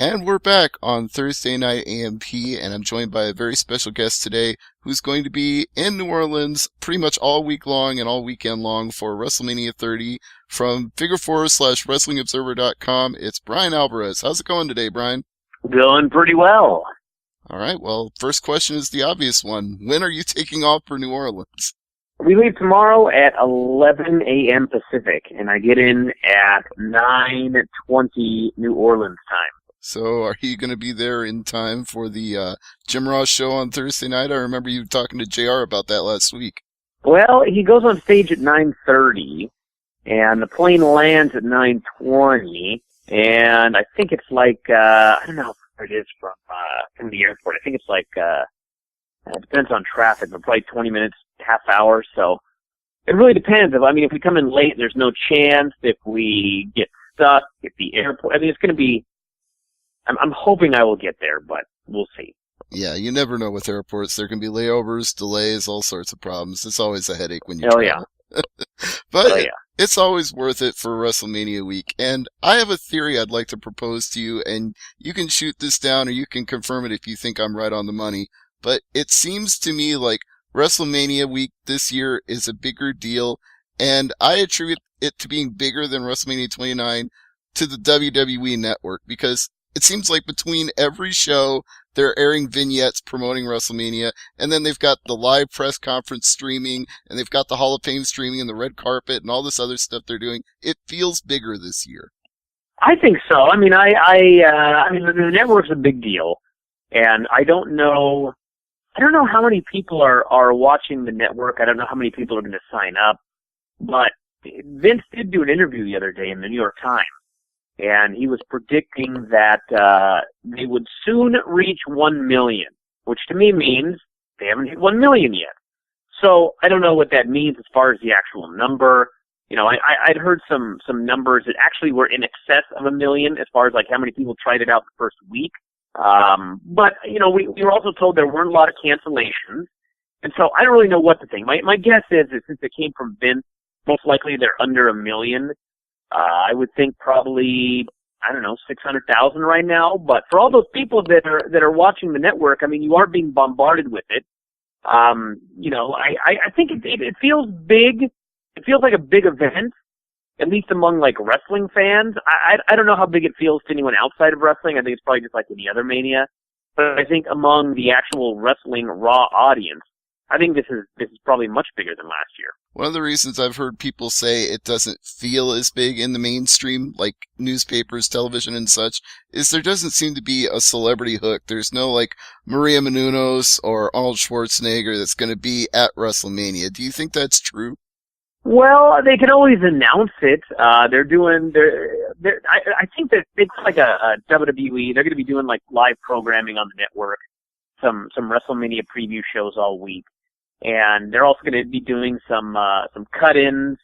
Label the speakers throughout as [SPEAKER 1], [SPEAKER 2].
[SPEAKER 1] And we're back on Thursday Night AMP, and I'm joined by a very special guest today who's going to be in New Orleans pretty much all week long and all weekend long for WrestleMania 30 from Figure4/WrestlingObserver.com. It's Bryan Alvarez. How's it going today, Bryan?
[SPEAKER 2] Going pretty well.
[SPEAKER 1] All right, well, first question is the obvious one. When are you taking off for New Orleans?
[SPEAKER 2] We leave tomorrow at 11 a.m. Pacific, and I get in at 9:20 New Orleans time.
[SPEAKER 1] So are you going to be there in time for the Jim Ross show on Thursday night? I remember you talking to JR about that last week.
[SPEAKER 2] Well, he goes on stage at 9:30, and the plane lands at 9:20, and I think it's like, I don't know where it is from the airport. I think it's like, it depends on traffic, but probably 20 minutes, half hour, so it really depends. If we come in late, there's no chance. If we get stuck at the airport, it's going to be, I'm hoping I will get there, but we'll see.
[SPEAKER 1] Yeah, you never know with airports. There can be layovers, delays, all sorts of problems. It's always a headache when you travel.
[SPEAKER 2] Yeah.
[SPEAKER 1] But it's always worth it for WrestleMania week. And I have a theory I'd like to propose to you, and you can shoot this down or you can confirm it if you think I'm right on the money. But it seems to me like WrestleMania week this year is a bigger deal, and I attribute it to being bigger than WrestleMania 29 to the WWE network, because it seems like between every show, they're airing vignettes promoting WrestleMania, and then they've got the live press conference streaming, and they've got the Hall of Fame streaming and the red carpet and all this other stuff they're doing. It feels bigger this year.
[SPEAKER 2] I think so. The network's a big deal, and I don't know how many people are watching the network. I don't know how many people are going to sign up, but Vince did do an interview the other day in the New York Times, and he was predicting that they would soon reach 1 million, which to me means they haven't hit 1 million yet. So I don't know what that means as far as the actual number. I'd heard some numbers that actually were in excess of 1 million as far as like how many people tried it out the first week. But we were also told there weren't a lot of cancellations, and so I don't really know what to think. My guess is that since it came from Vince, most likely they're under 1 million. I would think probably, 600,000 right now. But for all those people that are watching the network, you are being bombarded with it. I think it feels big. It feels like a big event, at least among like wrestling fans. I don't know how big it feels to anyone outside of wrestling. I think it's probably just like any other Mania. But I think among the actual wrestling Raw audience, I think this is probably much bigger than last year.
[SPEAKER 1] One of the reasons I've heard people say it doesn't feel as big in the mainstream, like newspapers, television, and such, is there doesn't seem to be a celebrity hook. There's no like Maria Menounos or Arnold Schwarzenegger that's going to be at WrestleMania. Do you think that's true?
[SPEAKER 2] Well, they can always announce it. I think that it's like a WWE. They're going to be doing like live programming on the network, some WrestleMania preview shows all week, and they're also going to be doing some cut-ins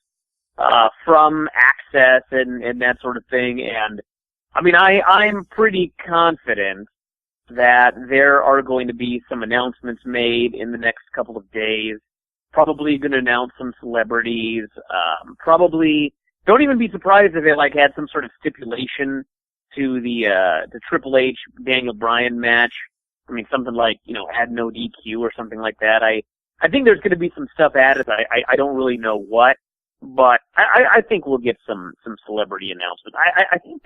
[SPEAKER 2] from Access and that sort of thing. And I'm pretty confident that there are going to be some announcements made in the next couple of days. Probably going to announce some celebrities. Probably don't even be surprised if they like had some sort of stipulation to the Triple H Daniel Bryan match. Something like add no DQ or something like that. I think there's going to be some stuff added. I don't really know what, but I think we'll get some celebrity announcements. I think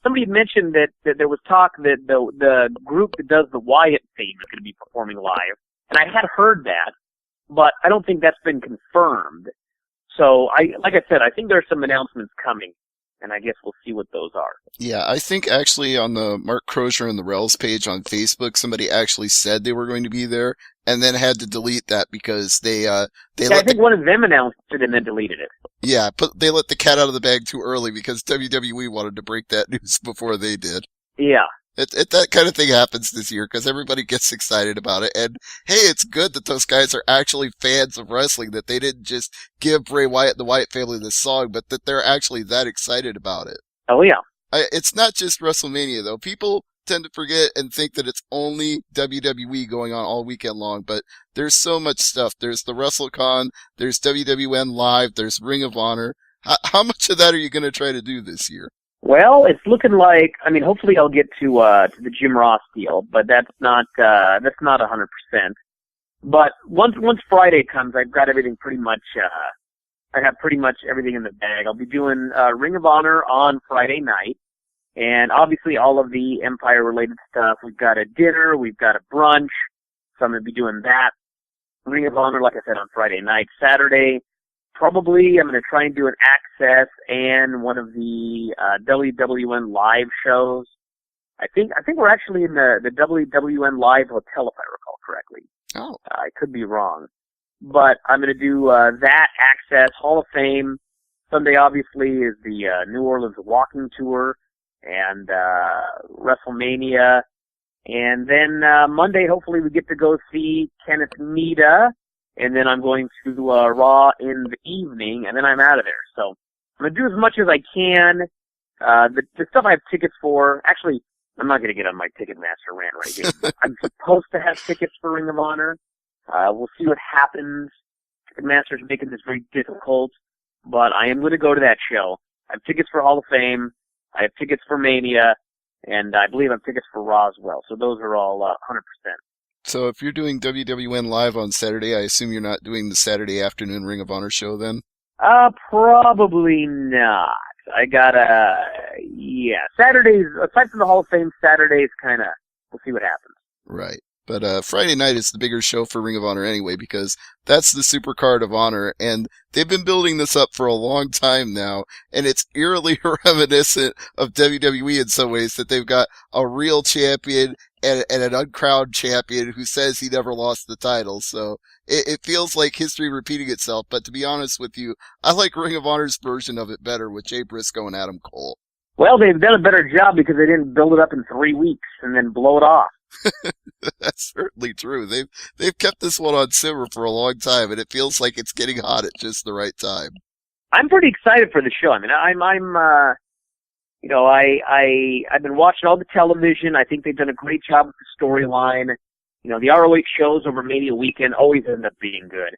[SPEAKER 2] somebody had mentioned that there was talk that the group that does the Wyatt theme is going to be performing live, and I had heard that. But I don't think that's been confirmed. So, like I said, I think there are some announcements coming, and I guess we'll see what those are.
[SPEAKER 1] Yeah, I think actually on the Mark Crozier and the Rels page on Facebook, somebody actually said they were going to be there, and then had to delete that because I think
[SPEAKER 2] one of them announced it and then deleted it.
[SPEAKER 1] Yeah, but they let the cat out of the bag too early because WWE wanted to break that news before they did.
[SPEAKER 2] Yeah.
[SPEAKER 1] That kind of thing happens this year because everybody gets excited about it. And, hey, it's good that those guys are actually fans of wrestling, that they didn't just give Bray Wyatt and the Wyatt family this song, but that they're actually that excited about it.
[SPEAKER 2] Oh, yeah.
[SPEAKER 1] It's not just WrestleMania, though. People tend to forget and think that it's only WWE going on all weekend long, but there's so much stuff. There's the WrestleCon, there's WWN Live, there's Ring of Honor. How much of that are you going to try to do this year?
[SPEAKER 2] Well, it's looking like, I mean, hopefully I'll get to the Jim Ross deal, but that's not 100%. But once Friday comes, I've got everything pretty much, I have pretty much everything in the bag. I'll be doing Ring of Honor on Friday night, and obviously all of the Empire-related stuff. We've got a dinner, we've got a brunch, so I'm going to be doing that. Ring of Honor, like I said, on Friday night. Saturday, probably I'm going to try and do an Access and one of the WWN live shows. I think we're actually in the WWN live hotel, if I recall correctly.
[SPEAKER 1] Oh.
[SPEAKER 2] I could be wrong. But I'm going to do that, Access, Hall of Fame. Sunday, obviously, is the New Orleans Walking Tour and WrestleMania. And then Monday, hopefully, we get to go see Kenneth Nita. And then I'm going to Raw in the evening, and then I'm out of there. So I'm going to do as much as I can. The stuff I have tickets for, actually, I'm not going to get on my Ticketmaster rant right here. I'm supposed to have tickets for Ring of Honor. We'll see what happens. Ticketmaster's making this very difficult, but I am going to go to that show. I have tickets for Hall of Fame. I have tickets for Mania, and I believe I have tickets for Raw as well. So those are all 100%.
[SPEAKER 1] So if you're doing WWN live on Saturday, I assume you're not doing the Saturday afternoon Ring of Honor show then?
[SPEAKER 2] Probably not. I gotta, Saturdays, aside from the Hall of Fame, Saturdays we'll see what happens.
[SPEAKER 1] Right. But Friday night is the bigger show for Ring of Honor anyway, because that's the super card of honor, and they've been building this up for a long time now, and it's eerily reminiscent of WWE in some ways, that they've got a real champion and an uncrowned champion who says he never lost the title. So it feels like history repeating itself, but to be honest with you, I like Ring of Honor's version of it better with Jay Briscoe and Adam Cole. Well,
[SPEAKER 2] they've done a better job because they didn't build it up in 3 weeks and then blow it off.
[SPEAKER 1] That's certainly true. They've kept this one on simmer for a long time, and it feels like it's getting hot at just the right time.
[SPEAKER 2] I'm pretty excited for the show. I mean, I've been watching all the television. I think they've done a great job with the storyline. You know, the ROH shows over Mania weekend always end up being good.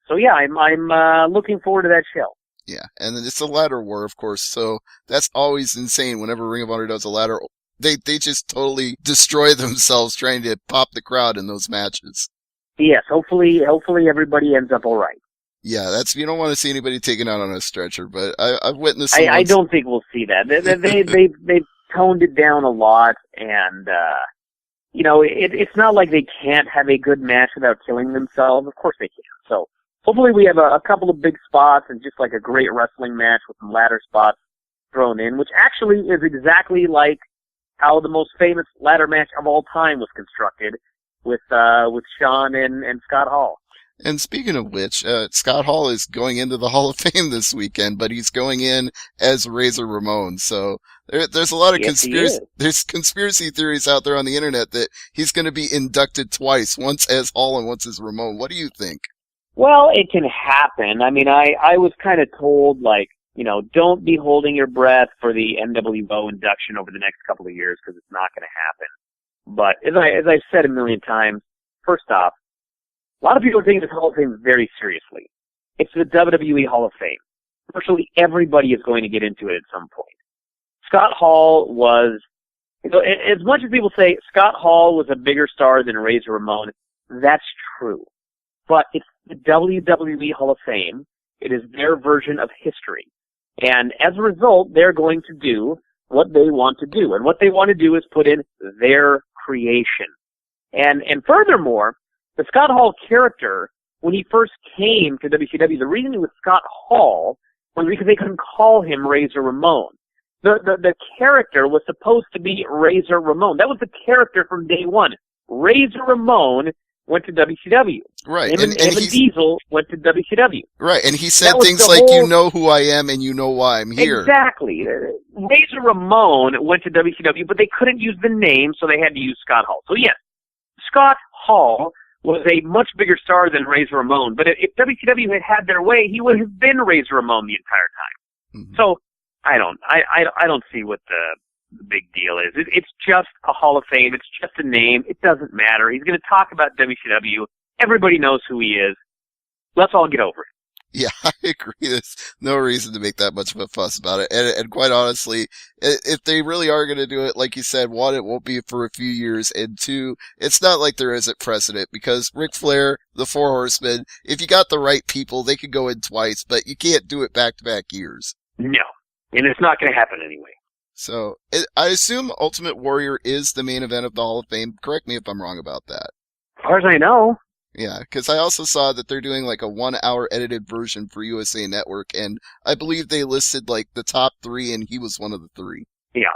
[SPEAKER 2] So yeah, I'm looking forward to that show.
[SPEAKER 1] Yeah, and it's a ladder war, of course, so that's always insane whenever Ring of Honor does a ladder. They just totally destroy themselves trying to pop the crowd in those matches.
[SPEAKER 2] Yes, hopefully everybody ends up all right.
[SPEAKER 1] Yeah, you don't want to see anybody taken out on a stretcher, but I've witnessed.
[SPEAKER 2] I don't think we'll see that. They've toned it down a lot, and it's not like they can't have a good match without killing themselves. Of course they can. So hopefully we have a couple of big spots and just like a great wrestling match with some ladder spots thrown in, which actually is exactly like how the most famous ladder match of all time was constructed with Shawn and Scott Hall.
[SPEAKER 1] And speaking of which, Scott Hall is going into the Hall of Fame this weekend, but he's going in as Razor Ramon. So there's a lot of conspiracy theories out there on the internet that he's going to be inducted twice, once as Hall and once as Ramon. What do you think?
[SPEAKER 2] Well, it can happen. I mean, I was kind of told, don't be holding your breath for the NWO induction over the next couple of years because it's not going to happen. But as I've said a million times, first off, a lot of people are taking this Hall of Fame very seriously. It's the WWE Hall of Fame. Virtually everybody is going to get into it at some point. Scott Hall was, as much as people say Scott Hall was a bigger star than Razor Ramon, that's true. But it's the WWE Hall of Fame. It is their version of history. And as a result, they're going to do what they want to do. And what they want to do is put in their creation. And furthermore, the Scott Hall character, when he first came to WCW, the reason he was Scott Hall was because they couldn't call him Razor Ramon. The character was supposed to be Razor Ramon. That was the character from day one. Razor Ramon went to WCW.
[SPEAKER 1] Right.
[SPEAKER 2] And Diesel went to WCW.
[SPEAKER 1] Right, and he said things like, you know who I am and you know why I'm here.
[SPEAKER 2] Exactly. Razor Ramon went to WCW, but they couldn't use the name, so they had to use Scott Hall. So yes, Scott Hall was a much bigger star than Razor Ramon, but if WCW had their way, he would have been Razor Ramon the entire time. Mm-hmm. So I don't see what the big deal is. It's just a Hall of Fame. It's just a name. It doesn't matter. He's going to talk about WCW. Everybody knows who he is. Let's all get over it.
[SPEAKER 1] Yeah, I agree. There's no reason to make that much of a fuss about it. And quite honestly, if they really are going to do it, like you said, one, it won't be for a few years, and two, it's not like there isn't precedent because Ric Flair, the Four Horsemen, if you got the right people, they could go in twice, but you can't do it back-to-back years.
[SPEAKER 2] No. And it's not going to happen anyway.
[SPEAKER 1] So, I assume Ultimate Warrior is the main event of the Hall of Fame. Correct me if I'm wrong about that.
[SPEAKER 2] As far as I know.
[SPEAKER 1] Yeah, because I also saw that they're doing like a 1-hour edited version for USA Network, and I believe they listed like the top 3, and he was one of the 3.
[SPEAKER 2] Yeah.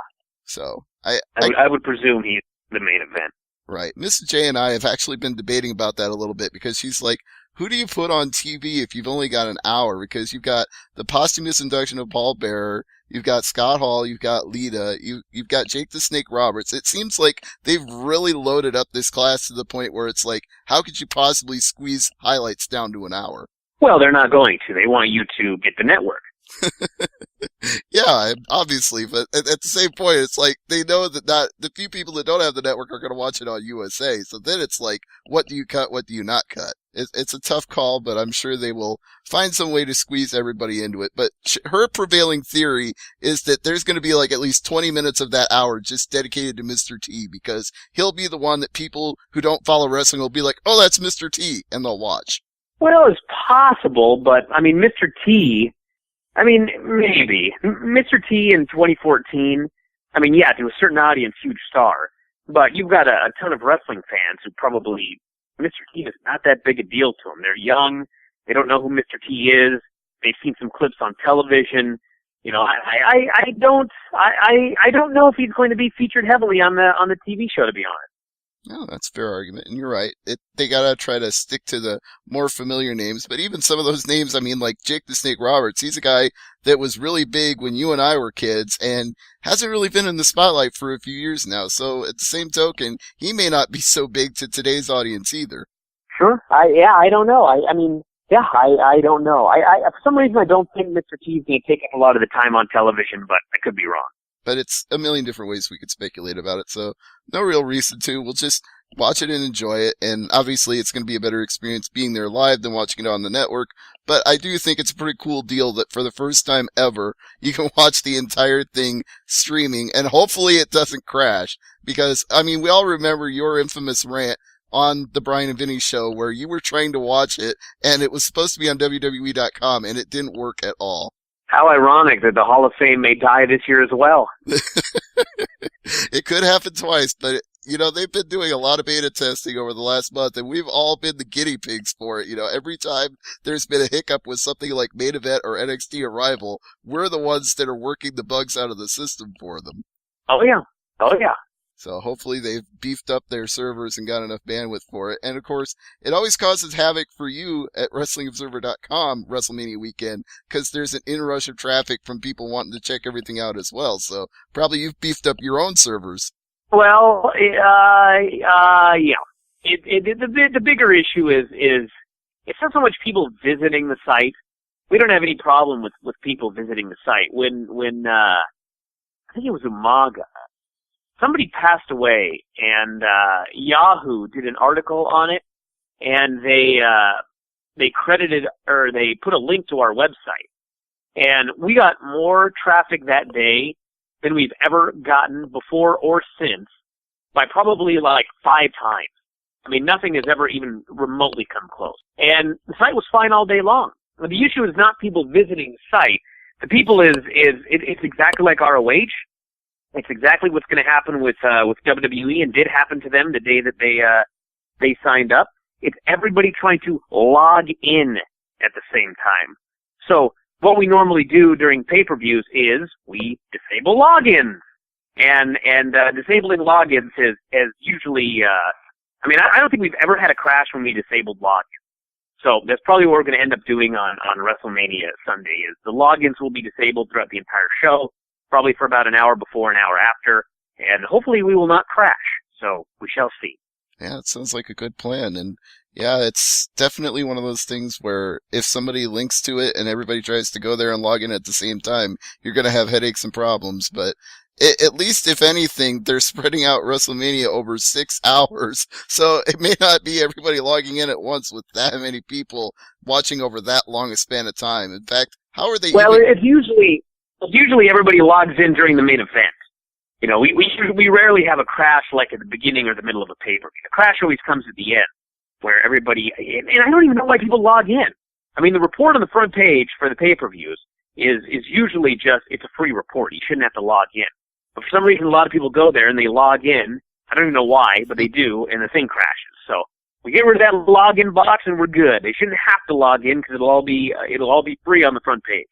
[SPEAKER 1] So,
[SPEAKER 2] I would presume he's the main event.
[SPEAKER 1] Right. Miss J and I have actually been debating about that a little bit because she's like, who do you put on TV if you've only got an hour? Because you've got the posthumous induction of Paul Bearer, you've got Scott Hall, you've got Lita, you've got Jake the Snake Roberts. It seems like they've really loaded up this class to the point where it's like, how could you possibly squeeze highlights down to an hour?
[SPEAKER 2] Well, they're not going to. They want you to get the network.
[SPEAKER 1] Yeah, obviously, but at the same point, it's like they know that not the few people that don't have the network are going to watch it on USA. So then it's like, what do you cut? What do you not cut? It's a tough call, but I'm sure they will find some way to squeeze everybody into it. But her prevailing theory is that there's going to be like at least 20 minutes of that hour just dedicated to Mr. T because he'll be the one that people who don't follow wrestling will be like, oh, that's Mr. T, and they'll watch.
[SPEAKER 2] Well, it's possible, but I mean, Mr. T. I mean, maybe. Mr. T in 2014, I mean, yeah, to a certain audience, huge star. But you've got a ton of wrestling fans who probably, Mr. T is not that big a deal to them. They're young. They don't know who Mr. T is. They've seen some clips on television. You know, I don't know if he's going to be featured heavily on the TV show, to be honest.
[SPEAKER 1] No, that's a fair argument, and you're right. They gotta try to stick to the more familiar names, but even some of those names, I mean, like Jake the Snake Roberts, he's a guy that was really big when you and I were kids, and hasn't really been in the spotlight for a few years now, so at the same token, he may not be so big to today's audience either.
[SPEAKER 2] Sure. I don't know. I don't know. For some reason, I don't think Mr. T is going to take up a lot of the time on television, but I could be wrong.
[SPEAKER 1] But it's a million different ways we could speculate about it, so no real reason to. We'll just watch it and enjoy it, and obviously it's going to be a better experience being there live than watching it on the network, but I do think it's a pretty cool deal that for the first time ever, you can watch the entire thing streaming, and hopefully it doesn't crash, because, I mean, we all remember your infamous rant on the Bryan and Vinny show where you were trying to watch it, and it was supposed to be on WWE.com, and it didn't work at all.
[SPEAKER 2] How ironic that the Hall of Fame may die this year as well.
[SPEAKER 1] It could happen twice, but, you know, they've been doing a lot of beta testing over the last month, and we've all been the guinea pigs for it. You know, every time there's been a hiccup with something like Main Event or NXT Arrival, we're the ones that are working the bugs out of the system for them.
[SPEAKER 2] Oh, yeah. Oh, yeah.
[SPEAKER 1] So hopefully they've beefed up their servers and got enough bandwidth for it. And of course, it always causes havoc for you at WrestlingObserver.com WrestleMania weekend because there's an inrush of traffic from people wanting to check everything out as well. So probably you've beefed up your own servers.
[SPEAKER 2] Well, yeah. The bigger issue is it's not so much people visiting the site. We don't have any problem with people visiting the site. When I think it was Umaga. Somebody passed away, and Yahoo did an article on it, and they credited or they put a link to our website, and we got more traffic that day than we've ever gotten before or since by probably like 5 times. I mean, nothing has ever even remotely come close. And the site was fine all day long. But the issue is not people visiting the site. The people it's exactly like ROH. It's exactly what's going to happen with WWE, and did happen to them the day that they signed up. It's everybody trying to log in at the same time. So what we normally do during pay-per-views is we disable logins, and disabling logins is usually. I mean, I don't think we've ever had a crash when we disabled logins. So that's probably what we're going to end up doing on WrestleMania Sunday. Is the logins will be disabled throughout the entire show. Probably for about an hour before, an hour after, and hopefully we will not crash, so we shall see.
[SPEAKER 1] Yeah, it sounds like a good plan, and yeah, it's definitely one of those things where if somebody links to it and everybody tries to go there and log in at the same time, you're going to have headaches and problems, but at least if anything, they're spreading out WrestleMania over 6 hours. So it may not be everybody logging in at once with that many people watching over that long a span of time. In fact, how are they
[SPEAKER 2] Well, it's usually everybody logs in during the main event. You know, we rarely have a crash like at the beginning or the middle of a pay-per-view. The crash always comes at the end, where everybody, and I don't even know why people log in. I mean, the report on the front page for the pay-per-views is usually just, it's a free report. You shouldn't have to log in. But for some reason, a lot of people go there and they log in. I don't even know why, but they do, and the thing crashes. So we get rid of that login box and we're good. They shouldn't have to log in because it'll all be free on the front page.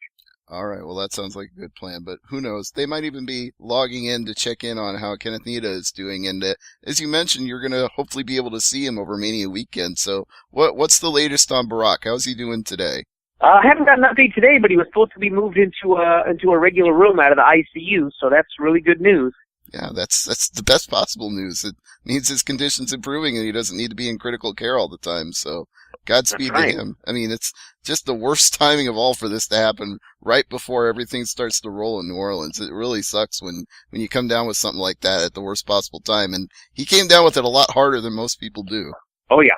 [SPEAKER 1] All right, well, that sounds like a good plan, but who knows? They might even be logging in to check in on how Kenneth Nita is doing, and as you mentioned, you're going to hopefully be able to see him over Mania weekend, so what's the latest on Barack? How's he doing today?
[SPEAKER 2] I haven't got an update today, but he was supposed to be moved into a regular room out of the ICU, so that's really good news.
[SPEAKER 1] Yeah, that's the best possible news. It means his condition's improving and he doesn't need to be in critical care all the time, so Godspeed to him. I mean, it's just the worst timing of all for this to happen right before everything starts to roll in New Orleans. It really sucks when you come down with something like that at the worst possible time, and he came down with it a lot harder than most people do.
[SPEAKER 2] Oh yeah.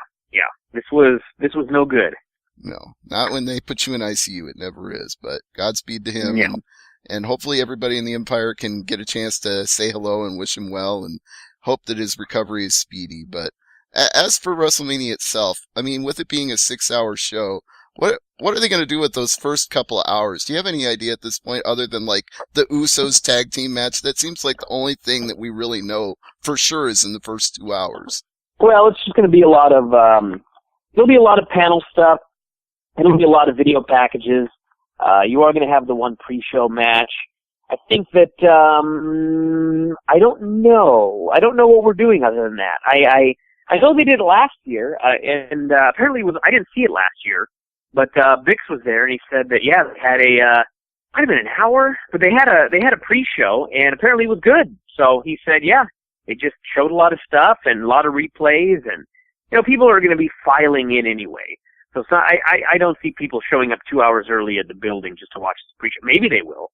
[SPEAKER 2] This was no good.
[SPEAKER 1] No, not when they put you in ICU. It never is, but Godspeed to him.
[SPEAKER 2] Yeah.
[SPEAKER 1] And hopefully everybody in the Empire can get a chance to say hello and wish him well and hope that his recovery is speedy. But as for WrestleMania itself, I mean, with it being a 6-hour show, what are they going to do with those first couple of hours? Do you have any idea at this point other than like the Usos tag team match? That seems like the only thing that we really know for sure is in the first 2 hours.
[SPEAKER 2] Well, it's just going to be a lot of, there'll be a lot of panel stuff. It'll be a lot of video packages. You are going to have the one pre-show match. I think that, I don't know. I don't know what we're doing other than that. I know they did it last year, and apparently I didn't see it last year, but Bix was there and he said that, yeah, they had might have been an hour, but they had a pre-show and apparently it was good. So he said, yeah, they just showed a lot of stuff and a lot of replays, and, you know, people are going to be filing in anyway. So I don't see people showing up 2 hours early at the building just to watch this pre-show. Maybe they will,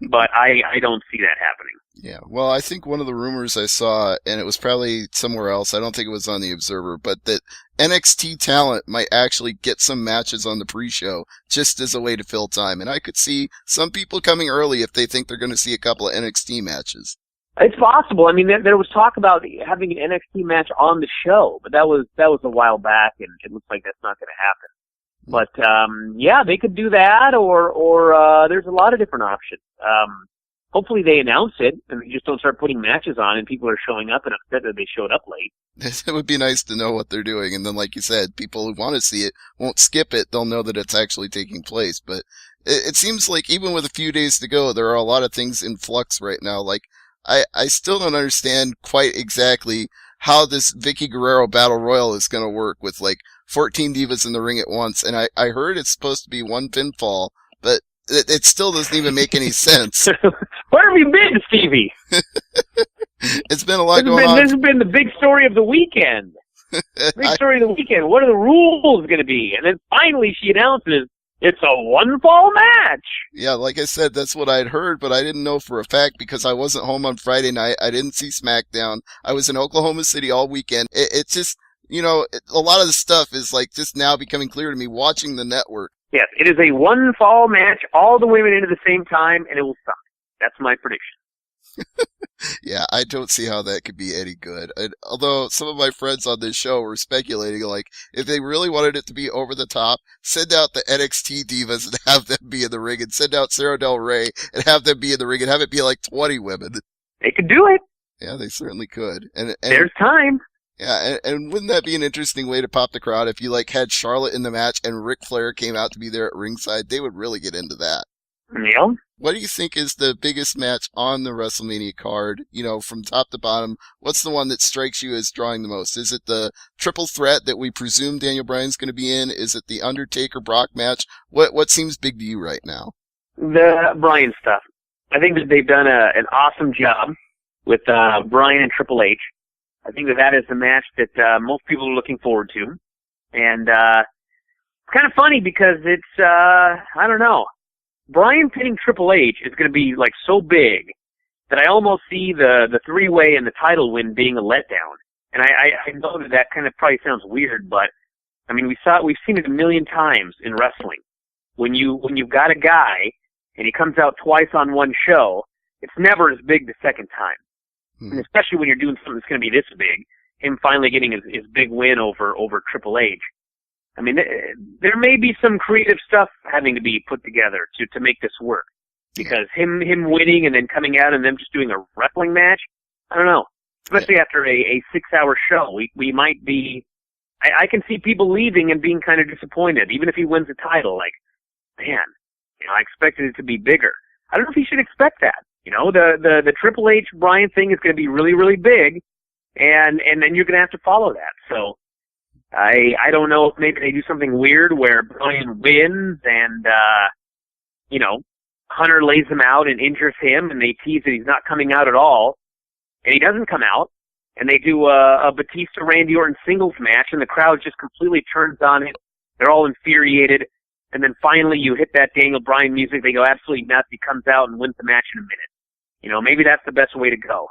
[SPEAKER 2] but I don't see that happening.
[SPEAKER 1] Yeah, well, I think one of the rumors I saw, and it was probably somewhere else, I don't think it was on the Observer, but that NXT talent might actually get some matches on the pre-show just as a way to fill time. And I could see some people coming early if they think they're going to see a couple of NXT matches.
[SPEAKER 2] It's possible. I mean, there was talk about having an NXT match on the show, but that was a while back, and it looks like that's not going to happen. But yeah, they could do that, or there's a lot of different options. Hopefully they announce it and they just don't start putting matches on, and people are showing up and upset that they showed up late.
[SPEAKER 1] It would be nice to know what they're doing, and then, like you said, people who want to see it won't skip it. They'll know that it's actually taking place. But it seems like even with a few days to go, there are a lot of things in flux right now. Like, I still don't understand quite exactly how this Vicky Guerrero Battle Royal is going to work with, like, 14 divas in the ring at once. And I heard it's supposed to be one pinfall, but it still doesn't even make any sense.
[SPEAKER 2] Where have you been, Stevie?
[SPEAKER 1] It's been a lot going on.
[SPEAKER 2] This has been the big story of the weekend. Big story of the weekend. What are the rules going to be? And then finally she announces it's a one-fall match.
[SPEAKER 1] Yeah, like I said, that's what I'd heard, but I didn't know for a fact because I wasn't home on Friday night. I didn't see SmackDown. I was in Oklahoma City all weekend. It's just, you know, a lot of the stuff is like just now becoming clear to me watching the network.
[SPEAKER 2] Yes, it is a one-fall match, all the women in at the same time, and it will suck. That's my prediction.
[SPEAKER 1] Yeah, I don't see how that could be any good. Although some of my friends on this show were speculating, like, if they really wanted it to be over the top, send out the NXT divas and have them be in the ring, and send out Sarah Del Rey and have them be in the ring, and have it be like 20 women.
[SPEAKER 2] They could do it.
[SPEAKER 1] Yeah, they certainly could. And
[SPEAKER 2] there's time.
[SPEAKER 1] Yeah, and wouldn't that be an interesting way to pop the crowd if you, like, had Charlotte in the match and Ric Flair came out to be there at ringside? They would really get into that.
[SPEAKER 2] Yeah.
[SPEAKER 1] What do you think is the biggest match on the WrestleMania card? You know, from top to bottom, what's the one that strikes you as drawing the most? Is it the triple threat that we presume Daniel Bryan's going to be in? Is it the Undertaker-Brock match? What seems big to you right now?
[SPEAKER 2] The Bryan stuff. I think that they've done an awesome job with Bryan and Triple H. I think that is the match that most people are looking forward to. And it's kind of funny because it's, I don't know, Bryan pinning Triple H is going to be like so big that I almost see the three-way and the title win being a letdown. And I know that kind of probably sounds weird, but I mean, we've seen it a million times in wrestling. When you've got a guy and he comes out twice on one show, it's never as big the second time. And especially when you're doing something that's going to be this big, him finally getting his big win over Triple H. I mean, there may be some creative stuff having to be put together to make this work. Because him winning and then coming out and them just doing a wrestling match, I don't know. Especially after a 6-hour show, we might be. I can see people leaving and being kind of disappointed, even if he wins the title. Like, man, I expected it to be bigger. I don't know if he should expect that. The Triple H Bryan thing is going to be really, really big, and then you're going to have to follow that. So I don't know if maybe they do something weird where Bryan wins and Hunter lays him out and injures him, and they tease that he's not coming out at all, and he doesn't come out, and they do a Batista-Randy Orton singles match, and the crowd just completely turns on it. They're all infuriated, and then finally you hit that Daniel Bryan music, they go absolutely nuts, he comes out and wins the match in a minute. Maybe that's the best way to go.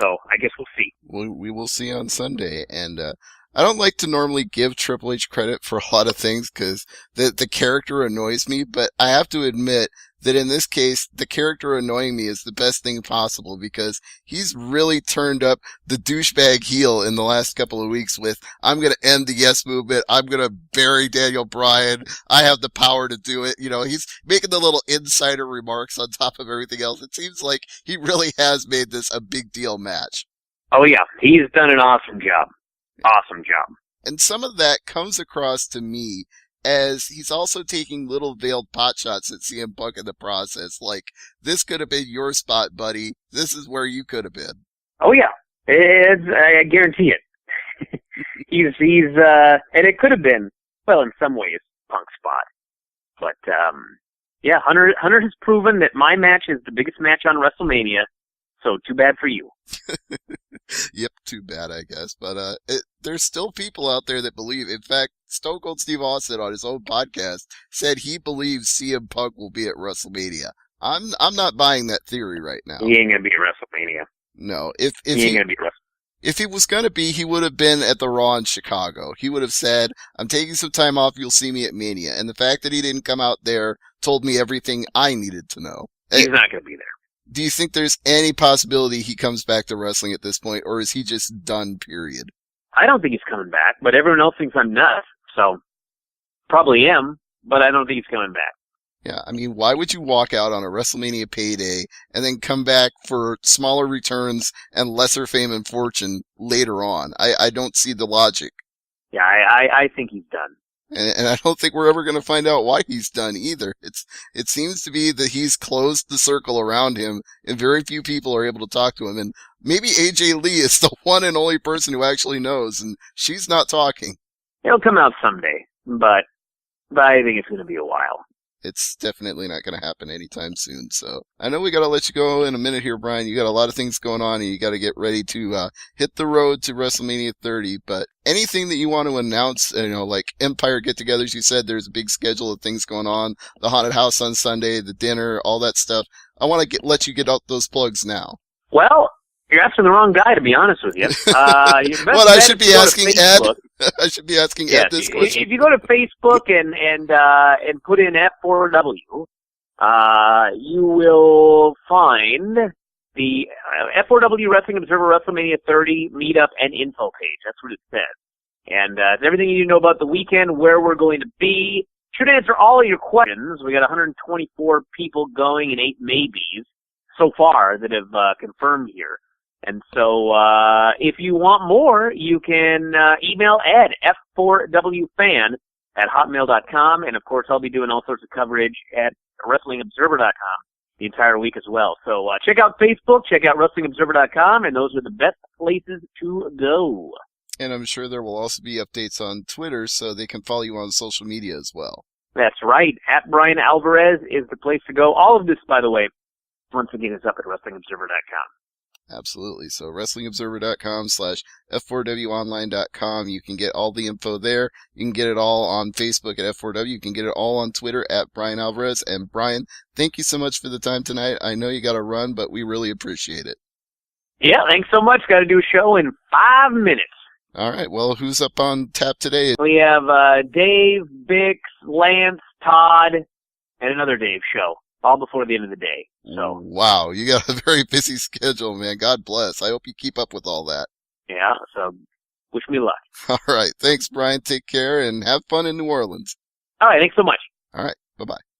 [SPEAKER 2] So I guess we'll see.
[SPEAKER 1] We will see on Sunday, and I don't like to normally give Triple H credit for a lot of things because the character annoys me, but I have to admit that in this case, the character annoying me is the best thing possible because he's really turned up the douchebag heel in the last couple of weeks with, I'm going to end the Yes Movement, I'm going to bury Daniel Bryan, I have the power to do it. He's making the little insider remarks on top of everything else. It seems like he really has made this a big deal match.
[SPEAKER 2] Oh yeah, he's done an awesome job. Awesome job.
[SPEAKER 1] And some of that comes across to me as he's also taking little veiled pot shots at CM Punk in the process. Like, this could have been your spot, buddy. This is where you could have been.
[SPEAKER 2] Oh yeah, I guarantee it. he's and it could have been, well, in some ways, Punk's spot. But yeah, Hunter has proven that my match is the biggest match on WrestleMania. So too bad for you.
[SPEAKER 1] Yep, too bad, I guess. But there's still people out there that believe. In fact, Stone Cold Steve Austin on his own podcast said he believes CM Punk will be at WrestleMania. I'm not buying that theory right now.
[SPEAKER 2] He ain't gonna be at WrestleMania.
[SPEAKER 1] No,
[SPEAKER 2] he ain't gonna be at WrestleMania.
[SPEAKER 1] If he was gonna be, he would have been at the Raw in Chicago. He would have said, "I'm taking some time off. You'll see me at Mania." And the fact that he didn't come out there told me everything I needed to know.
[SPEAKER 2] He's not gonna be there.
[SPEAKER 1] Do you think there's any possibility he comes back to wrestling at this point, or is he just done, period?
[SPEAKER 2] I don't think he's coming back, but everyone else thinks I'm nuts, so probably am, but I don't think he's coming back.
[SPEAKER 1] Yeah, I mean, why would you walk out on a WrestleMania payday and then come back for smaller returns and lesser fame and fortune later on? I don't see the logic.
[SPEAKER 2] Yeah, I think he's done.
[SPEAKER 1] And I don't think we're ever going to find out why he's done either. It seems to be that he's closed the circle around him, and very few people are able to talk to him. And maybe AJ Lee is the one and only person who actually knows, and she's not talking.
[SPEAKER 2] It'll come out someday, but I think it's going to be a while.
[SPEAKER 1] It's definitely not going to happen anytime soon. So I know we got to let you go in a minute here, Brian. You got a lot of things going on, and you got to get ready to hit the road to WrestleMania 30. But anything that you want to announce, like Empire get-togethers, you said there's a big schedule of things going on, the haunted house on Sunday, the dinner, all that stuff. I want to let you get out those plugs now.
[SPEAKER 2] Well, you're asking the wrong guy, to be honest with you.
[SPEAKER 1] Well, I should be asking Ed. I should be asking Ed this question.
[SPEAKER 2] If you go to Facebook and put in F4W, you will find the F4W Wrestling Observer WrestleMania 30 meetup and info page. That's what it says. And it's everything you need to know about the weekend, where we're going to be. Should answer all of your questions. We got 124 people going and 8 maybes so far that have confirmed here. And so, if you want more, you can email Ed, F4WFan, at hotmail.com. And, of course, I'll be doing all sorts of coverage at WrestlingObserver.com the entire week as well. So, check out Facebook, check out WrestlingObserver.com, and those are the best places to go.
[SPEAKER 1] And I'm sure there will also be updates on Twitter, so they can follow you on social media as well.
[SPEAKER 2] That's right. At Bryan Alvarez is the place to go. All of this, by the way, once again, is up at WrestlingObserver.com.
[SPEAKER 1] Absolutely. So WrestlingObserver.com/F4WOnline.com. You can get all the info there. You can get it all on Facebook at F4W. You can get it all on Twitter at Bryan Alvarez. And Bryan, thank you so much for the time tonight. I know you got to run, but we really appreciate it.
[SPEAKER 2] Yeah, thanks so much. Got to do a show in 5 minutes.
[SPEAKER 1] All right. Well, who's up on tap today?
[SPEAKER 2] We have Dave, Bix, Lance, Todd, and another Dave show, all before the end of the day. So
[SPEAKER 1] wow, you got a very busy schedule, man. God bless. I hope you keep up with all that.
[SPEAKER 2] Yeah, so wish me luck.
[SPEAKER 1] All right. Thanks, Bryan. Take care and have fun in New Orleans.
[SPEAKER 2] All right, thanks so much.
[SPEAKER 1] All right. Bye-bye.